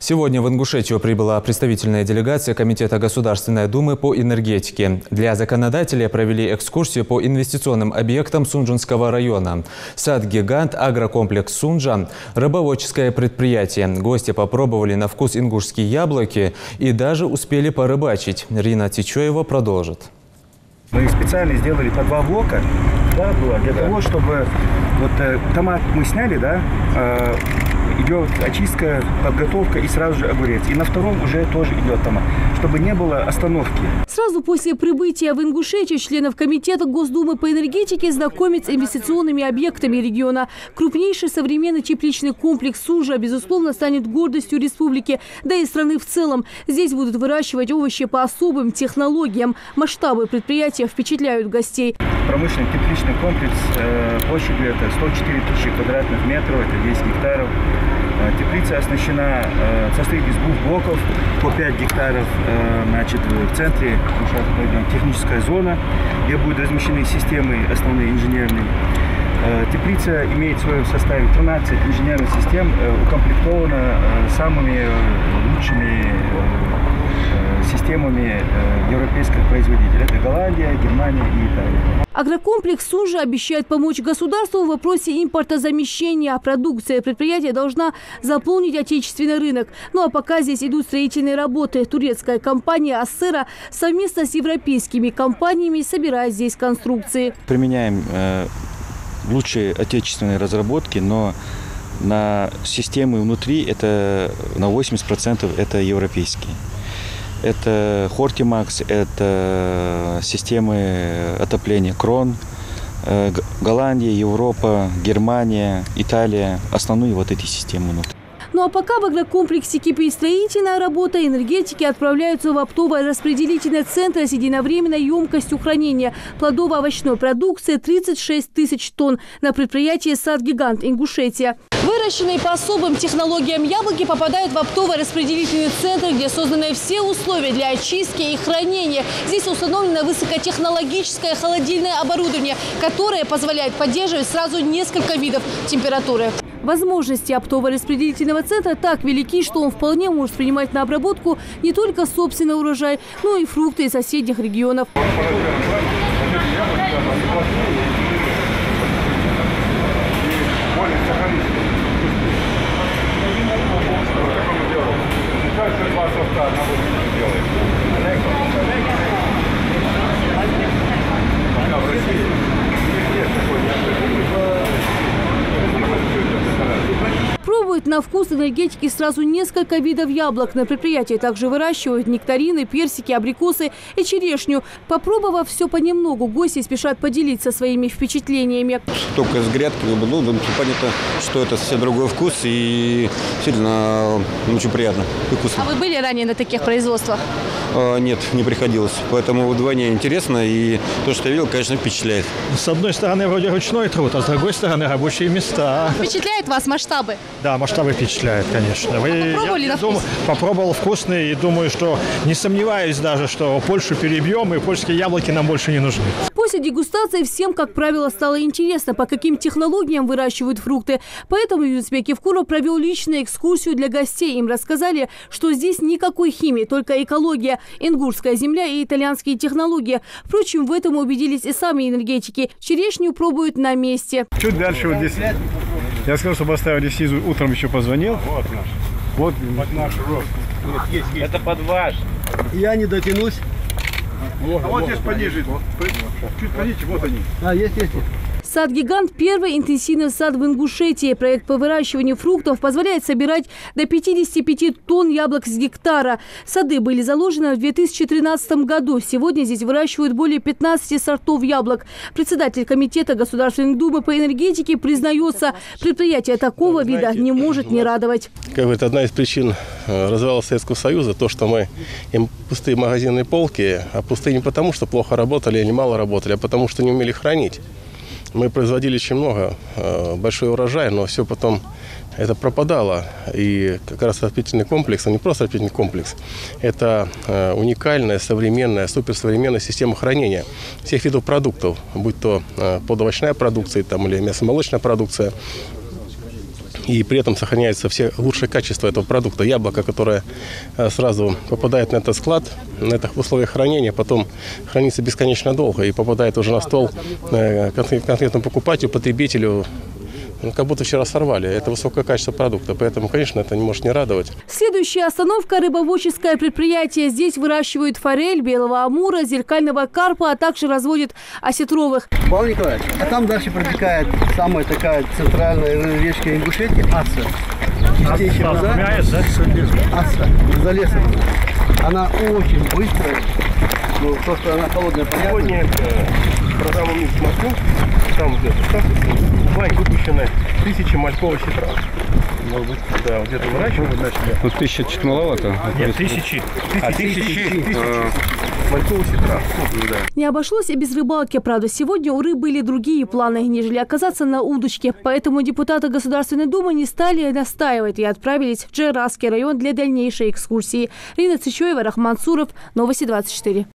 Сегодня в Ингушетию прибыла представительная делегация Комитета Государственной Думы по энергетике. Для законодателей провели экскурсию по инвестиционным объектам Сунжинского района. Сад-гигант, агрокомплекс «Сунжа», рыбоводческое предприятие. Гости попробовали на вкус ингушские яблоки и даже успели порыбачить. Рина Тичоева продолжит. Мы специально сделали по 2 блока, для того, чтобы томат мы сняли, идет очистка, подготовка и сразу же огурец. И на втором уже тоже идет томат, чтобы не было остановки. Сразу после прибытия в Ингушетию членов Комитета Госдумы по энергетике знакомят с инвестиционными объектами региона. Крупнейший современный тепличный комплекс «Сунжа», безусловно, станет гордостью республики, да и страны в целом. Здесь будут выращивать овощи по особым технологиям. Масштабы предприятия впечатляют гостей. Промышленный тепличный комплекс площадью это 104 тысячи квадратных метров, это 10 гектаров. Теплица оснащена, состоит из 2 блоков по 5 гектаров. В центре техническая зона, где будут размещены системы основные инженерные. Теплица имеет в своем составе 13 инженерных систем, укомплектована самыми лучшими системами европейских производителей. Это Голландия, Германия и Италия. Агрокомплекс «Сунжа» обещает помочь государству в вопросе импортозамещения. Продукция предприятия должна заполнить отечественный рынок. Ну а пока здесь идут строительные работы. Турецкая компания «Ассера» совместно с европейскими компаниями собирает здесь конструкции. Применяем лучшие отечественные разработки, но на системы внутри это на 80% это европейские. Это Хортимакс, это системы отопления Крон, Голландия, Европа, Германия, Италия. Основные вот эти системы внутри. Ну а пока в агрокомплексе кипит строительная работа, энергетики отправляются в оптово-распределительный центр с единовременной емкостью хранения плодово-овощной продукции 36 тысяч тонн на предприятии «Сад-гигант» Ингушетия. Выращенные по особым технологиям яблоки попадают в оптово-распределительный центр, где созданы все условия для очистки и хранения. Здесь установлено высокотехнологическое холодильное оборудование, которое позволяет поддерживать сразу несколько видов температуры. Возможности оптово-распределительного центра так велики, что он вполне может принимать на обработку не только собственный урожай, но и фрукты из соседних регионов. Пробуют на вкус энергетики сразу несколько видов яблок. На предприятии также выращивают нектарины, персики, абрикосы и черешню. Попробовав все понемногу, гости спешат поделиться своими впечатлениями. Только с грядки, понятно, что это совсем другой вкус и действительно очень приятно и вкусно. А вы были ранее на таких производствах? Нет, не приходилось. Поэтому вдвойне интересно, и то, что я видел, конечно, впечатляет. С одной стороны, вроде ручной труд, а с другой стороны, рабочие места. Впечатляет вас масштабы? Да, масштабы впечатляют, конечно. Попробовали попробовал вкусные и думаю, что не сомневаюсь даже, что Польшу перебьем и польские яблоки нам больше не нужны. После дегустации всем, как правило, стало интересно, по каким технологиям выращивают фрукты. Поэтому Юзбек Евкуров провел личную экскурсию для гостей. Им рассказали, что здесь никакой химии, только экология, ингушская земля и итальянские технологии. Впрочем, в этом убедились и сами энергетики. Черешню пробуют на месте. Чуть дальше вот здесь. Я сказал, чтобы оставили снизу. Утром еще позвонил. Вот наш. Вот под наш рост. Есть. Это под ваш. Я не дотянусь. А вот здесь пониже. Чуть пониже, вот они. Есть. Сад-гигант – первый интенсивный сад в Ингушетии. Проект по выращиванию фруктов позволяет собирать до 55 тонн яблок с гектара. Сады были заложены в 2013 году. Сегодня здесь выращивают более 15 сортов яблок. Председатель Комитета Государственной Думы по энергетике признается, предприятие такого вида не может не радовать. Это одна из причин развала Советского Союза, то, что мы им пустые магазинные полки, а пустые не потому, что плохо работали или мало работали, а потому, что не умели хранить. Мы производили очень много, большой урожай, но все потом это пропадало. И как раз отопительный комплекс, а не просто отопительный комплекс, это уникальная, современная, суперсовременная система хранения всех видов продуктов, будь то плодоовощная продукция там, или мясомолочная продукция. и при этом сохраняются все лучшие качества этого продукта. Яблоко, которое сразу попадает на этот склад, на этих условиях хранения, потом хранится бесконечно долго и попадает уже на стол конкретному покупателю, потребителю, как будто вчера сорвали. Это высокое качество продукта, поэтому, конечно, это не может не радовать. Следующая остановка – рыбоводческое предприятие. Здесь выращивают форель, белого амура, зеркального карпа, а также разводят осетровых. Павел Николаевич, а там дальше протекает самая такая центральная речка Ингушетии – Аса. Чистейшая вода. Аса, за лесом. Она очень быстрая, просто она холодная. Сегодня программа «Микс Москвы», там вот это, выпущены 1000 мальковых сетра. Может быть, да, вот где-то выращивают начали. Ну, 1000 чуть маловато. Нет, тысячи мальковых сетра. Не обошлось и без рыбалки. Правда, сегодня у рыб были другие планы, нежели оказаться на удочке. Поэтому депутаты Государственной Думы не стали настаивать и отправились в Джейрасский район для дальнейшей экскурсии. Рина Цичоева, Рахман Суров, Новости 24.